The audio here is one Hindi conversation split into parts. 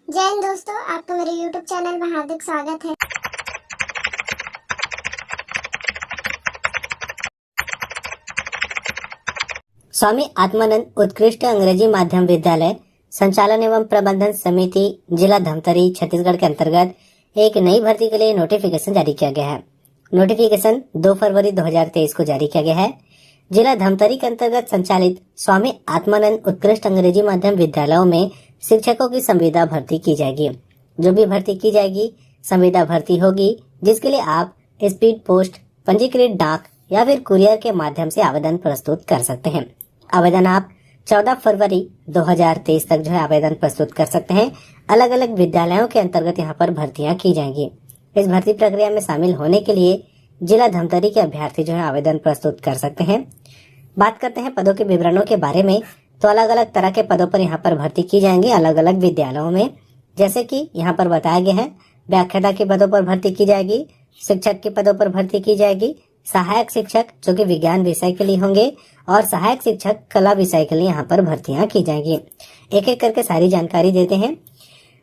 जय हिंद दोस्तों, आपका मेरे YouTube चैनल में हार्दिक स्वागत है। स्वामी आत्मानंद उत्कृष्ट अंग्रेजी माध्यम विद्यालय संचालन एवं प्रबंधन समिति जिला धमतरी छत्तीसगढ़ के अंतर्गत एक नई भर्ती के लिए नोटिफिकेशन जारी किया गया है। नोटिफिकेशन 2 फरवरी 2023 को जारी किया गया है। जिला धमतरी के अंतर्गत संचालित स्वामी आत्मानंद उत्कृष्ट अंग्रेजी माध्यम विद्यालयों में शिक्षकों की संविदा भर्ती की जाएगी। जो भी भर्ती की जाएगी संविदा भर्ती होगी, जिसके लिए आप स्पीड पोस्ट, पंजीकृत डाक या फिर कुरियर के माध्यम से आवेदन प्रस्तुत कर सकते हैं। आवेदन आप 14 फरवरी 2023 तक आवेदन प्रस्तुत कर सकते हैं। अलग अलग विद्यालयों के अंतर्गत यहाँ पर भर्तियां की जाएंगी। इस भर्ती प्रक्रिया में शामिल होने के लिए जिला धमतरी के अभ्यर्थी आवेदन प्रस्तुत कर सकते हैं। बात करते हैं पदों के विवरणों के बारे में, तो अलग अलग तरह के पदों पर यहाँ पर भर्ती की जाएंगी अलग अलग विद्यालयों में। जैसे कि यहाँ पर बताया गया है, व्याख्याता के पदों पर भर्ती की जाएगी, शिक्षक के पदों पर भर्ती की जाएगी, सहायक शिक्षक जो कि विज्ञान विषय के लिए होंगे और सहायक शिक्षक कला विषय के लिए यहाँ पर भर्तियां की जाएंगी। एक एक करके सारी जानकारी देते हैं।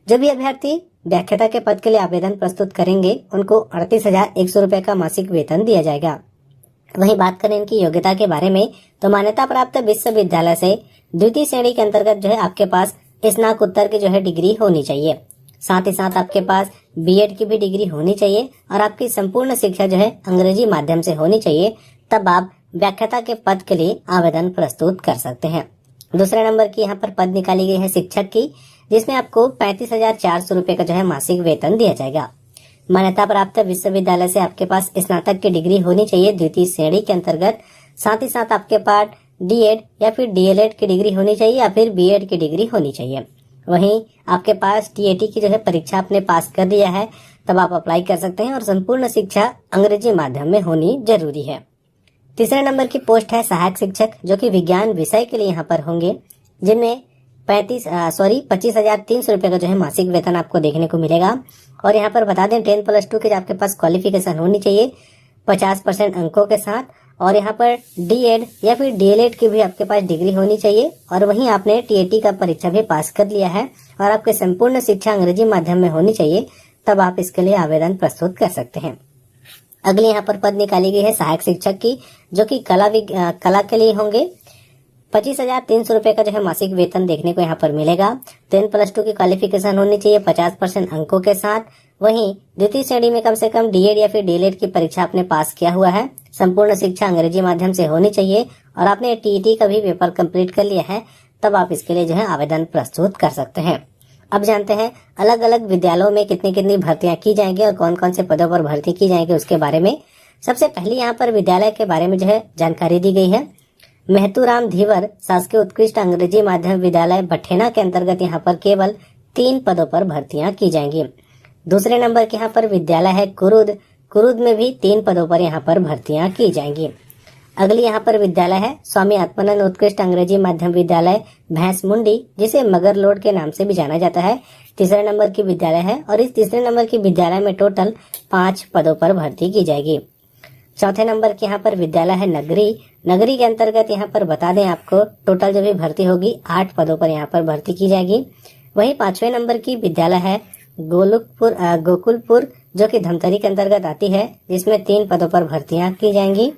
जो भी अभ्यर्थी व्याख्याता के पद के लिए आवेदन प्रस्तुत करेंगे उनको 38,100 रुपए का मासिक वेतन दिया जाएगा। वहीं बात करें इनकी योग्यता के बारे में, तो मान्यता प्राप्त विश्वविद्यालय से द्वितीय श्रेणी के अंतर्गत आपके पास स्नातकोत्तर की डिग्री होनी चाहिए। साथ ही साथ आपके पास बीएड की भी डिग्री होनी चाहिए और आपकी संपूर्ण शिक्षा अंग्रेजी माध्यम से होनी चाहिए। तब आप व्याख्याता के पद के लिए आवेदन प्रस्तुत कर सकते हैं। दूसरे नंबर की यहाँ पर पद निकाली गई है शिक्षक की, जिसमें आपको 35,400 रुपए का मासिक वेतन दिया जाएगा। मान्यता प्राप्त विश्वविद्यालय से आपके पास स्नातक की डिग्री होनी चाहिए द्वितीय श्रेणी के अंतर्गत। साथ ही साथ आपके पास डीएड या फिर डीएलएड की डिग्री होनी चाहिए या फिर बीएड की डिग्री होनी चाहिए। वहीं आपके पास टीएटी की परीक्षा आपने पास कर लिया है, तब आप अप्लाई कर सकते हैं और संपूर्ण शिक्षा अंग्रेजी माध्यम में होनी जरूरी है। तीसरे नंबर की पोस्ट है सहायक शिक्षक, जो कि विज्ञान विषय के लिए यहाँ पर होंगे, जिनमें 25,300 रुपए का मासिक वेतन आपको देखने को मिलेगा। और यहाँ पर बता दें 10+2 के आपके पास क्वालिफिकेशन होनी चाहिए 50% अंकों के साथ, और यहाँ पर डीएड या फिर डीएलएड की भी आपके पास डिग्री होनी चाहिए। और वहीं आपने टीएटी का परीक्षा भी पास कर लिया है और आपके संपूर्ण शिक्षा अंग्रेजी माध्यम में होनी चाहिए, तब आप इसके लिए आवेदन प्रस्तुत कर सकते हैं। अगली यहाँ पर पद निकाली गई है सहायक शिक्षक की, जो कि कला के लिए होंगे। 25,300 रुपए का मासिक वेतन देखने को यहाँ पर मिलेगा। 10+2 की क्वालिफिकेशन होनी चाहिए 50% अंकों के साथ। वहीं द्वितीय श्रेणी में कम से कम डीएड या फिर डीएलएड की परीक्षा आपने पास किया हुआ है। संपूर्ण शिक्षा अंग्रेजी माध्यम से होनी चाहिए और आपने टीईटी का भी पेपर कंप्लीट कर लिया है, तब आप इसके लिए आवेदन प्रस्तुत कर सकते हैं। अब जानते हैं अलग अलग विद्यालयों में कितनी कितनी भर्तियां की जाएंगी और कौन कौन से पदों पर भर्ती की जाएंगी उसके बारे में। सबसे पहले यहाँ पर विद्यालय के बारे में जानकारी दी गई है। महतूराम धीवर शासकीय उत्कृष्ट अंग्रेजी माध्यम विद्यालय बठेना के अंतर्गत यहाँ पर केवल 3 पदों पर भर्तियां की जाएंगी। दूसरे नंबर के यहाँ पर विद्यालय है कुरुद में भी 3 पदों पर यहाँ पर भर्तियां की जाएंगी। अगली यहाँ पर विद्यालय है स्वामी आत्मानंद उत्कृष्ट अंग्रेजी माध्यम विद्यालय भैंसमुंडी, जिसे मगरलोड के नाम से भी जाना जाता है। तीसरे नंबर की विद्यालय है और इस तीसरे नंबर की विद्यालय में टोटल 5 पदों पर भर्ती की जाएगी। चौथे नंबर के यहाँ पर विद्यालय है नगरी के अंतर्गत यहाँ पर बता दें आपको टोटल भी भर्ती होगी 8 पदों पर यहाँ पर भर्ती की जाएगी। वहीं 5वें नंबर की विद्यालय है गोकुलपुर, जो कि धमतरी के अंतर्गत आती है, जिसमें 3 पदों पर भर्तियां की जाएंगी।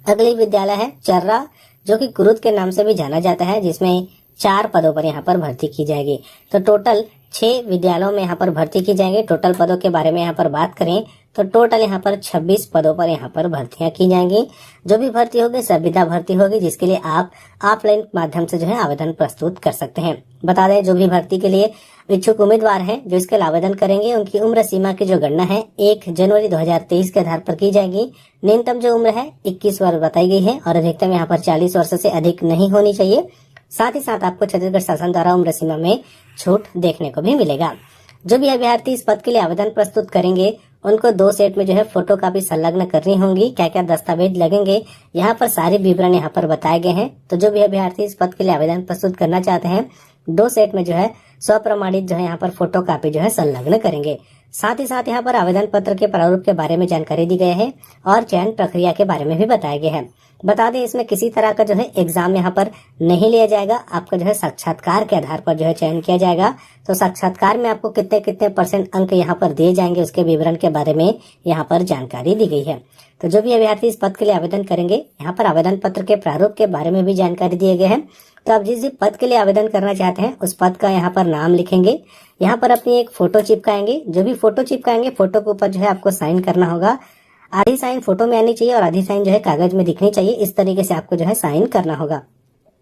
अगली विद्यालय है चर्रा, जो कि कुरुद के नाम से भी जाना जाता है, जिसमें 4 पदों पर यहाँ पर भर्ती की जाएगी। तो टोटल 6 विद्यालयों में यहाँ पर भर्ती की जाएंगी। टोटल पदों के बारे में यहाँ पर बात करें तो टोटल यहाँ पर 26 पदों पर यहाँ पर भर्तियां की जाएंगी। जो भी भर्ती होगी संविदा भर्ती होगी, जिसके लिए आप ऑफलाइन माध्यम से आवेदन प्रस्तुत कर सकते हैं। बता दें जो भी भर्ती के लिए इच्छुक उम्मीदवार हैं जो इसके लिए आवेदन करेंगे, उनकी उम्र सीमा की गणना है 1 जनवरी 2023 के आधार पर की जाएगी। न्यूनतम जो उम्र है 21 वर्ष बताई गई है और अधिकतम यहाँ पर 40 वर्ष से अधिक नहीं होनी चाहिए। साथ ही साथ आपको छत्तीसगढ़ शासन द्वारा उम्र सीमा में छूट देखने को भी मिलेगा। जो भी अभ्यर्थी इस पद के लिए आवेदन प्रस्तुत करेंगे उनको 2 सेट में फोटो कॉपी संलग्न करनी होंगी। क्या क्या दस्तावेज लगेंगे यहाँ पर सारे विवरण यहाँ पर बताए गए हैं। तो जो भी अभ्यर्थी इस पद के लिए आवेदन प्रस्तुत करना चाहते हैं 2 सेट में स्वप्रमाणित यहाँ पर फोटो कॉपी संलग्न करेंगे। साथ ही साथ यहाँ पर आवेदन पत्र के प्रारूप के बारे में जानकारी दी गई है और चयन प्रक्रिया के बारे में भी बताया गया है। बता दें इसमें किसी तरह का जो है एग्जाम यहाँ पर नहीं लिया जाएगा, आपका जो है साक्षात्कार के आधार पर जो है चयन किया जाएगा। तो साक्षात्कार में आपको कितने कितने % अंक यहाँ पर दिए जाएंगे उसके विवरण के बारे में यहाँ पर जानकारी दी गई है। तो जो भी अभ्यर्थी इस पद के लिए आवेदन करेंगे, यहाँ पर आवेदन पत्र के प्रारूप के बारे में भी जानकारी दिए गए हैं। तो आप जिस पद के लिए आवेदन करना चाहते हैं उस पद का यहाँ पर नाम लिखेंगे, यहाँ पर अपनी एक फोटो चिपकाएंगे। जो भी फोटो चिपकाएंगे फोटो के ऊपर जो है आपको साइन करना होगा। आधी साइन फोटो में आनी चाहिए और आधी साइन जो है कागज में दिखनी चाहिए। इस तरीके से आपको जो है साइन करना होगा।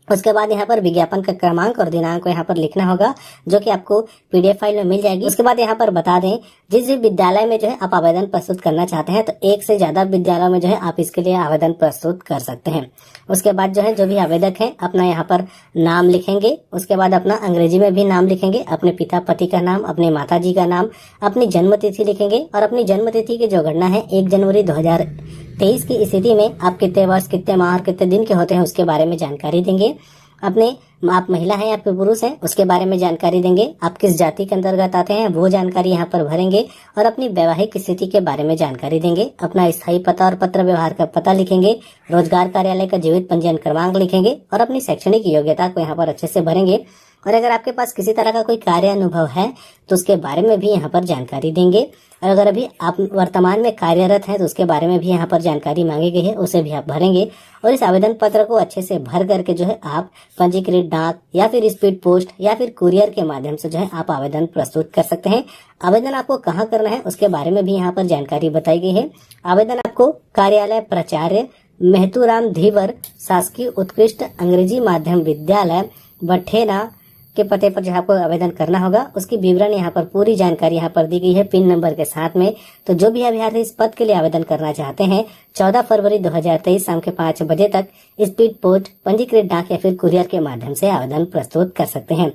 उसके बाद यहाँ पर विज्ञापन का क्रमांक और दिनांक को यहाँ पर लिखना होगा, जो कि आपको PDF फाइल में मिल जाएगी। उसके बाद यहाँ पर बता दें जिस भी विद्यालय में जो है आप आवेदन प्रस्तुत करना चाहते हैं, तो एक से ज्यादा विद्यालयों में जो है आप इसके लिए आवेदन प्रस्तुत कर सकते हैं। उसके बाद जो है जो भी आवेदक है अपना यहाँ पर नाम लिखेंगे। उसके बाद अपना अंग्रेजी में भी नाम लिखेंगे, अपने पिता पति का नाम, अपने माता जी का नाम, अपनी जन्म तिथि लिखेंगे और अपनी जन्म तिथि की जो गणना है 1 जनवरी 2023 की स्थिति में आप कितने वर्ष, कितने माह और कितने दिन के होते हैं उसके बारे में जानकारी देंगे। आप महिला हैं या फिर पुरुष हैं उसके बारे में जानकारी देंगे। आप किस जाति के अंतर्गत आते हैं वो जानकारी यहाँ पर भरेंगे और अपनी वैवाहिक स्थिति के बारे में जानकारी देंगे। अपना स्थायी पता और पत्र व्यवहार का पता लिखेंगे, रोजगार कार्यालय का जीवित पंजीयन क्रमांक लिखेंगे और अपनी शैक्षणिक योग्यता को यहाँ पर अच्छे से भरेंगे। और अगर आपके पास किसी तरह का कोई कार्य अनुभव है तो उसके बारे में भी यहाँ पर जानकारी देंगे। और अगर अभी आप वर्तमान में कार्यरत हैं तो उसके बारे में भी यहाँ पर जानकारी मांगी गई है, उसे भी आप भरेंगे। और इस आवेदन पत्र को अच्छे से भर करके जो है आप पंजीकृत डाक या फिर स्पीड पोस्ट या फिर कुरियर के माध्यम से जो है आप आवेदन प्रस्तुत कर सकते हैं। आवेदन आपको कहाँ करना है उसके बारे में भी यहाँ पर जानकारी बताई गई है। आवेदन आपको कार्यालय प्राचार्य मेहतूराम धीवर शासकीय उत्कृष्ट अंग्रेजी माध्यम विद्यालय बठेना के पते पर जो आपको आवेदन करना होगा। उसकी विवरण यहाँ पर पूरी जानकारी यहाँ पर दी गई है पिन नंबर के साथ में। तो जो भी अभ्यर्थी इस पद के लिए आवेदन करना चाहते हैं 14 फरवरी 2023 शाम के 5 बजे तक स्पीड पोस्ट, पंजीकृत डाक या फिर कुरियर के माध्यम से आवेदन प्रस्तुत कर सकते हैं।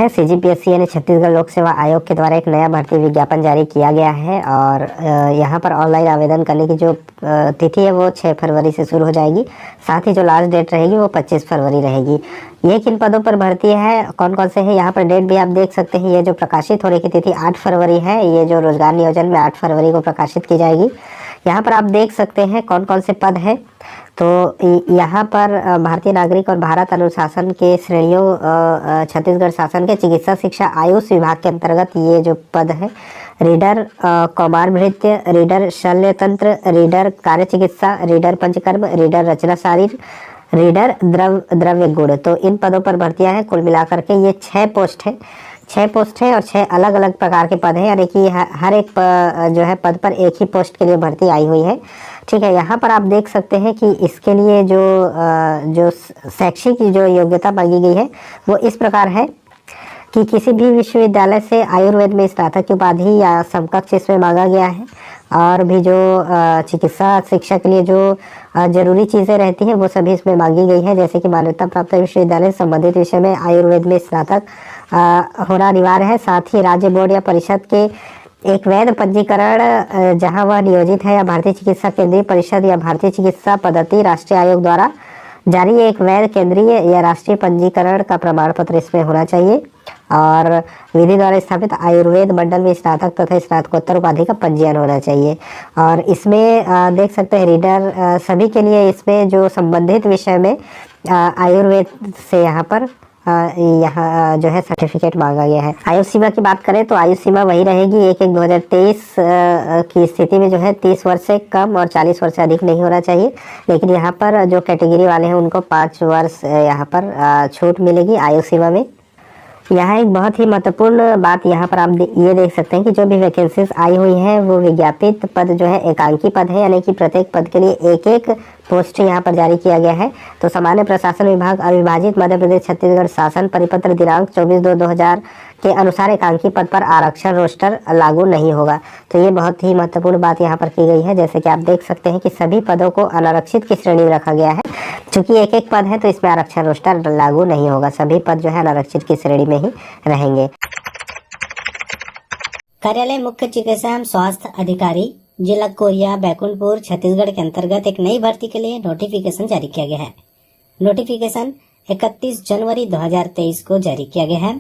CGPSC यानी छत्तीसगढ़ लोक सेवा आयोग के द्वारा एक नया भर्ती विज्ञापन जारी किया गया है और यहाँ पर ऑनलाइन आवेदन करने की जो तिथि है वो 6 फरवरी से शुरू हो जाएगी। साथ ही जो लास्ट डेट रहेगी वो 25 फरवरी रहेगी। ये किन पदों पर भर्ती है, कौन कौन से हैं, यहाँ पर डेट भी आप देख सकते हैं। ये जो प्रकाशित होने की तिथि 8 फरवरी है, ये जो रोजगार नियोजन में 8 फरवरी को प्रकाशित की जाएगी। यहाँ पर आप देख सकते हैं कौन कौन से पद हैं। तो यहाँ पर भारतीय नागरिक और भारत अनुशासन के श्रेणियों छत्तीसगढ़ शासन के चिकित्सा शिक्षा आयुष विभाग के अंतर्गत ये जो पद है, रीडर कौमार भृत्य, रीडर शल्य तंत्र, रीडर कार्य चिकित्सा, रीडर पंचकर्म, रीडर रचना शारीर, रीडर द्रव्य गुण। तो इन पदों पर भर्तियां हैं। कुल मिलाकर के ये 6 पोस्ट है, 6 पोस्ट है और 6 अलग अलग प्रकार के पद हैं, यानी कि हर एक जो है पद पर एक ही पोस्ट के लिए भर्ती आई हुई है। ठीक है, यहाँ पर आप देख सकते हैं कि इसके लिए जो शैक्षिक जो योग्यता मांगी गई है वो इस प्रकार है कि किसी भी विश्वविद्यालय से आयुर्वेद में स्नातक की उपाधि या समकक्ष इसमें मांगा गया है। और भी जो चिकित्सा शिक्षा के लिए जो जरूरी चीज़ें रहती हैं वो सभी इसमें मांगी गई है, जैसे कि मान्यता प्राप्त विश्वविद्यालय संबंधित विषय में आयुर्वेद में स्नातक होना अनिवार्य है। साथ ही राज्य बोर्ड या परिषद के एक वैध पंजीकरण जहां वह नियोजित है या भारतीय चिकित्सा केंद्रीय परिषद या भारतीय चिकित्सा पद्धति राष्ट्रीय आयोग द्वारा जारी एक वैध केंद्रीय या राष्ट्रीय पंजीकरण का प्रमाण पत्र इसमें होना चाहिए। और विधि द्वारा स्थापित आयुर्वेद मंडल में स्नातक तथा स्नातकोत्तर उपाधि का पंजीयन होना चाहिए। और इसमें देख सकते हैं रीडर सभी के लिए इसमें जो संबंधित विषय में आयुर्वेद से यहाँ पर जो है सर्टिफिकेट मांगा गया है। आयु सीमा की बात करें तो आयु सीमा वही रहेगी 1/1/2023 की स्थिति में जो है 30 वर्ष से कम और 40 वर्ष से अधिक नहीं होना चाहिए। लेकिन यहाँ पर जो कैटेगरी वाले हैं उनको 5 वर्ष यहाँ पर छूट मिलेगी आयु सीमा में। यहाँ एक बहुत ही महत्वपूर्ण बात यहाँ पर आप ये देख सकते हैं कि जो भी वैकेंसीज आई हुई हैं वो विज्ञापित पद जो है एकांकी पद है, यानी कि प्रत्येक पद के लिए एक एक पोस्ट यहाँ पर जारी किया गया है। तो सामान्य प्रशासन विभाग अविभाजित मध्य प्रदेश छत्तीसगढ़ शासन परिपत्र दिनांक 24/2/2000 के अनुसार एकांकी पद पर आरक्षण रोस्टर लागू नहीं होगा। तो ये बहुत ही महत्वपूर्ण बात यहाँ पर की गई है। जैसे कि आप देख सकते हैं कि सभी पदों को अनारक्षित की श्रेणी में रखा गया है। चूंकि एक एक पद है तो इसमें आरक्षण रोस्टर लागू नहीं होगा, सभी पद जो है अनारक्षित की श्रेणी में ही रहेंगे। कार्यालय मुख्य चिकित्सा एवं स्वास्थ्य अधिकारी जिला कोरिया बैकुंठपुर छत्तीसगढ़ के अंतर्गत एक नई भर्ती के लिए नोटिफिकेशन जारी किया गया है। नोटिफिकेशन 31 जनवरी 2023 को जारी किया गया है।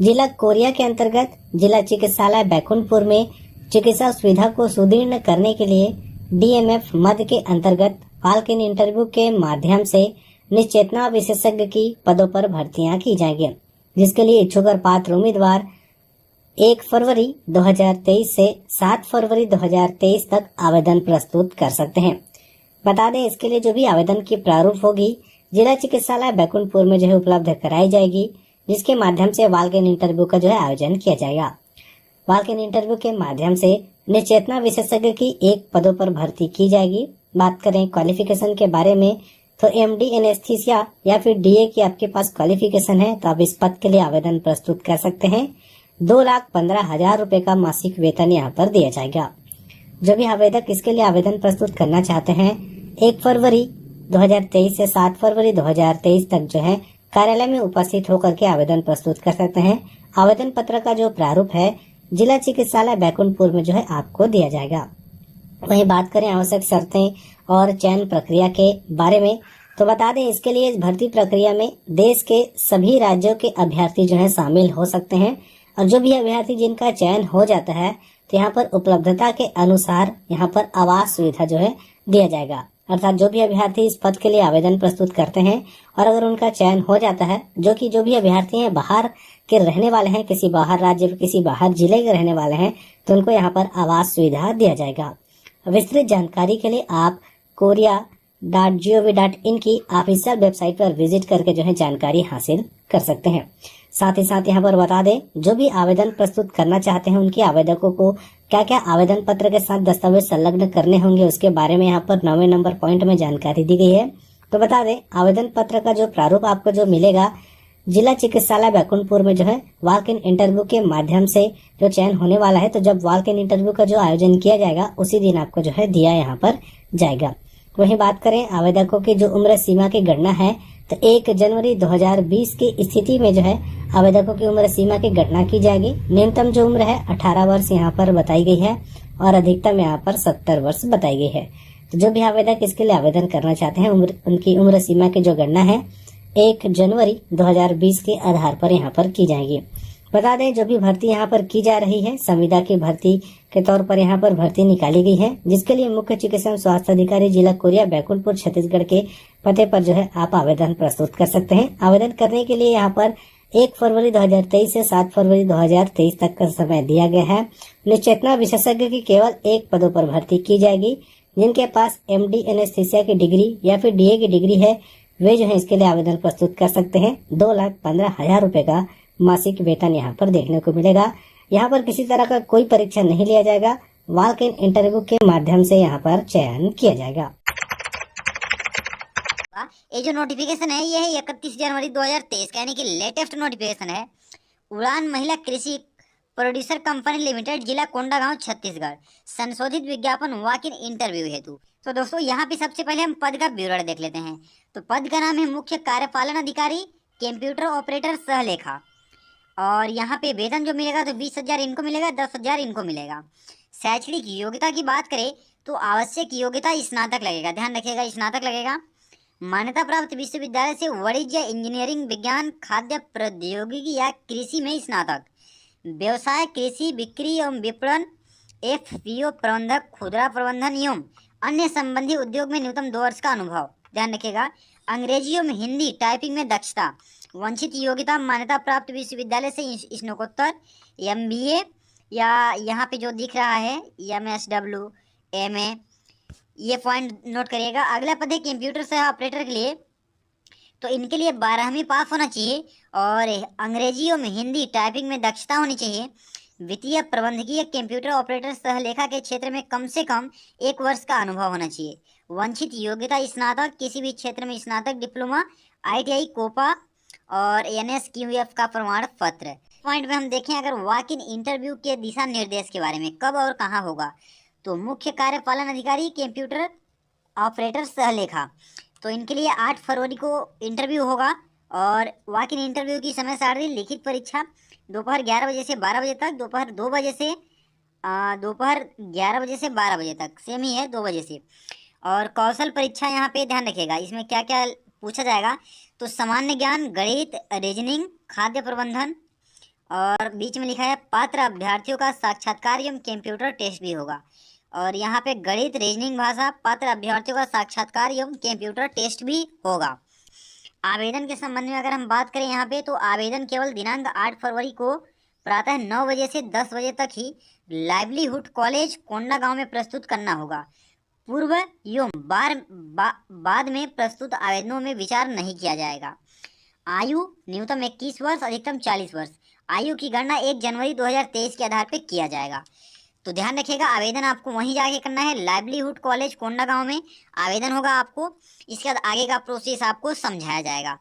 जिला कोरिया के अंतर्गत जिला चिकित्सालय बैकुंठपुर में चिकित्सा सुविधा को सुदृढ़ करने के लिए डीएमएफ मध्य के अंतर्गत वॉक इन इंटरव्यू के माध्यम से निश्चेतना विशेषज्ञ की पदों पर भर्तियां की जाएंगी, जिसके लिए इच्छुक और पात्र उम्मीदवार 1 फरवरी 2023 से 7 फरवरी 2023 तक आवेदन प्रस्तुत कर सकते हैं। बता दें, इसके लिए जो भी आवेदन की प्रारूप होगी जिला चिकित्सालय बैकुंठपुर में जो है उपलब्ध कराई जाएगी, जिसके माध्यम से वॉक इन इंटरव्यू का जो है आयोजन किया जाएगा। वॉक इन इंटरव्यू के माध्यम से निश्चेतना विशेषज्ञ की 1 पदों पर भर्ती की जाएगी। बात करें क्वालिफिकेशन के बारे में तो एमडी एनेस्थीसिया या फिर डीए की आपके पास क्वालिफिकेशन है तो आप इस पद के लिए आवेदन प्रस्तुत कर सकते हैं। 2,15,000 रुपए का मासिक वेतन यहाँ पर दिया जाएगा। जो भी आवेदक इसके लिए आवेदन प्रस्तुत करना चाहते हैं 1 फरवरी 2023 से 7 फरवरी 2023 तक जो है कार्यालय में उपस्थित होकर के आवेदन प्रस्तुत कर सकते हैं। आवेदन पत्र का जो प्रारूप है जिला चिकित्सालय बैकुंठपुर में जो है आपको दिया जाएगा। वहीं बात करें आवश्यक शर्तें और चयन प्रक्रिया के बारे में तो बता दें, इसके लिए इस भर्ती प्रक्रिया में देश के सभी राज्यों के अभ्यर्थी जो है शामिल हो सकते हैं और जो भी अभ्यर्थी जिनका चयन हो जाता है तो यहाँ पर उपलब्धता के अनुसार यहाँ पर आवास सुविधा जो है दिया जाएगा। अर्थात जो भी अभ्यर्थी इस पद के लिए आवेदन प्रस्तुत करते हैं और अगर उनका चयन हो जाता है, जो भी अभ्यर्थी हैं बाहर के रहने वाले हैं, किसी बाहर राज्य किसी बाहर जिले के रहने वाले हैं, तो उनको यहाँ पर आवास सुविधा दिया जाएगा। विस्तृत जानकारी के लिए आप korea.gov.in की ऑफिशियल वेबसाइट पर विजिट करके जो है जानकारी हासिल कर सकते हैं। साथ ही साथ यहाँ पर बता दें, जो भी आवेदन प्रस्तुत करना चाहते हैं उनके आवेदकों को क्या क्या आवेदन पत्र के साथ दस्तावेज संलग्न करने होंगे उसके बारे में यहाँ पर 9वें नंबर पॉइंट में जानकारी दी गई है। तो बता दें, आवेदन पत्र का जो प्रारूप आपको जो मिलेगा जिला चिकित्सालय बैकुंठपुर में जो है वॉक इन इंटरव्यू के माध्यम से जो चयन होने वाला है, तो जब वॉक इन इंटरव्यू का जो आयोजन किया जाएगा उसी दिन आपको जो है दिया यहाँ पर जाएगा। वहीं बात करें आवेदकों की जो उम्र सीमा की गणना है तो 1 जनवरी 2020 की स्थिति में जो है आवेदकों की उम्र सीमा की गणना की जाएगी। न्यूनतम जो उम्र है 18 वर्ष यहाँ पर बताई गई है और अधिकतम यहाँ पर 70 वर्ष बताई गई है। तो जो भी आवेदक इसके लिए आवेदन करना चाहते हैं उनकी उम्र सीमा की जो गणना है 1 जनवरी 2020 के आधार पर यहाँ पर की जाएगी। बता दें, जो भी भर्ती यहाँ पर की जा रही है संविदा की भर्ती के तौर पर यहाँ पर भर्ती निकाली गई है, जिसके लिए मुख्य चिकित्सा स्वास्थ्य अधिकारी जिला कोरिया बैकुंठपुर छत्तीसगढ़ के पते पर जो है आप आवेदन प्रस्तुत कर सकते हैं। आवेदन करने के लिए यहाँ पर 1 फरवरी 2023 से 7 फरवरी 2023 तक का समय दिया गया है। निश्चेतना विशेषज्ञ की केवल 1 पदों पर भर्ती की जाएगी। जिनके पास एमडी एनेस्थीसिया की डिग्री या फिर डीए की डिग्री है वे जो है इसके लिए आवेदन प्रस्तुत कर सकते हैं। 2,15,000 रुपए का मासिक वेतन यहाँ पर देखने को मिलेगा। यहाँ पर किसी तरह का कोई परीक्षा नहीं लिया जाएगा। वॉक इन इंटरव्यू के माध्यम से यहाँ पर चयन किया जाएगा। ये जो नोटिफिकेशन है ये है 31 जनवरी 2023 का, यानी कि लेटेस्ट नोटिफिकेशन है। उड़ान महिला कृषि प्रोड्यूसर कंपनी लिमिटेड, जिला कोंडागांव, छत्तीसगढ़। संशोधित विज्ञापन वॉक इन इंटरव्यू हेतु। तो दोस्तों यहाँ पे सबसे पहले हम पद का विवरण देख लेते हैं। तो पद का नाम है मुख्य कार्यपालन अधिकारी, कंप्यूटर ऑपरेटर, सहलेखा। और यहाँ पे वेतन जो मिलेगा तो 20,000 इनको मिलेगा, 10,000 इनको मिलेगा। शैक्षणिक योग्यता की बात करें तो आवश्यक योग्यता स्नातक लगेगा, ध्यान रखिएगा स्नातक लगेगा। मान्यता प्राप्त विश्वविद्यालय से वाणिज्य, इंजीनियरिंग, विज्ञान, खाद्य प्रौद्योगिकी या कृषि में स्नातक। व्यवसाय, कृषि, बिक्री एवं विपणन, एफपीओ प्रबंधक, खुदरा प्रबंधन एवं अन्य संबंधी उद्योग में न्यूनतम 2 वर्ष का अनुभव, ध्यान रखिएगा। अंग्रेजी एवं हिंदी टाइपिंग में दक्षता। वंचित योग्यता मान्यता प्राप्त विश्वविद्यालय से स्नातकोत्तर, एमबीए या यहाँ पे जो दिख रहा है एमएसडब्ल्यू, एमए, ये पॉइंट नोट करिएगा। अगला पद है कंप्यूटर सह ऑपरेटर के लिए। तो इनके लिए 12वीं पास होना चाहिए और अंग्रेजी एवं हिंदी टाइपिंग में दक्षता होनी चाहिए। वित्तीय प्रबंधकीय कंप्यूटर ऑपरेटर सहलेखा के क्षेत्र में कम से कम 1 वर्ष का अनुभव होना चाहिए। वंचित योग्यता स्नातक, किसी भी क्षेत्र में स्नातक, डिप्लोमा, आईटीआई, कोपा और एनएसक्यूएफ का प्रमाण पत्र। पॉइंट में हम देखें अगर वॉक इन इंटरव्यू के दिशा निर्देश के बारे में, कब और कहाँ होगा, तो मुख्य कार्यपालन अधिकारी, कंप्यूटर ऑपरेटर, सहलेखा। तो इनके लिए 8 फरवरी को इंटरव्यू होगा और वॉक इन इंटरव्यू की समय सारणी, लिखित परीक्षा दोपहर 11 बजे से 12 बजे तक, दोपहर 2 बजे से दोपहर 11 बजे से 12 बजे तक, सेम ही है 2 बजे से। और कौशल परीक्षा यहाँ पे ध्यान रखिएगा, इसमें क्या क्या पूछा जाएगा तो सामान्य ज्ञान, गणित, रीजनिंग, खाद्य प्रबंधन और बीच में लिखा है पात्र अभ्यर्थियों का साक्षात्कार एवं कंप्यूटर टेस्ट भी होगा। और यहाँ पे गणित, रीजनिंग भाषा, पात्र अभ्यर्थियों का साक्षात्कार एवं कंप्यूटर टेस्ट भी होगा। आवेदन के संबंध में अगर हम बात करें यहाँ पे, तो आवेदन केवल दिनांक 8 फरवरी को प्रातः 9 बजे से 10 बजे तक ही लाइवलीहुड कॉलेज कोंडागांव में प्रस्तुत करना होगा। पूर्व एवं बाद में प्रस्तुत आवेदनों में विचार नहीं किया जाएगा। आयु न्यूनतम 21 वर्ष, अधिकतम 40 वर्ष। आयु की गणना 1 जनवरी 2023 के आधार पर किया जाएगा। तो ध्यान रखिएगा, आवेदन आपको वहीं जाके करना है, लाइवलीहुड कॉलेज कोंडागांव में आवेदन होगा आपको। इसके बाद आगे का प्रोसेस आपको समझाया जाएगा।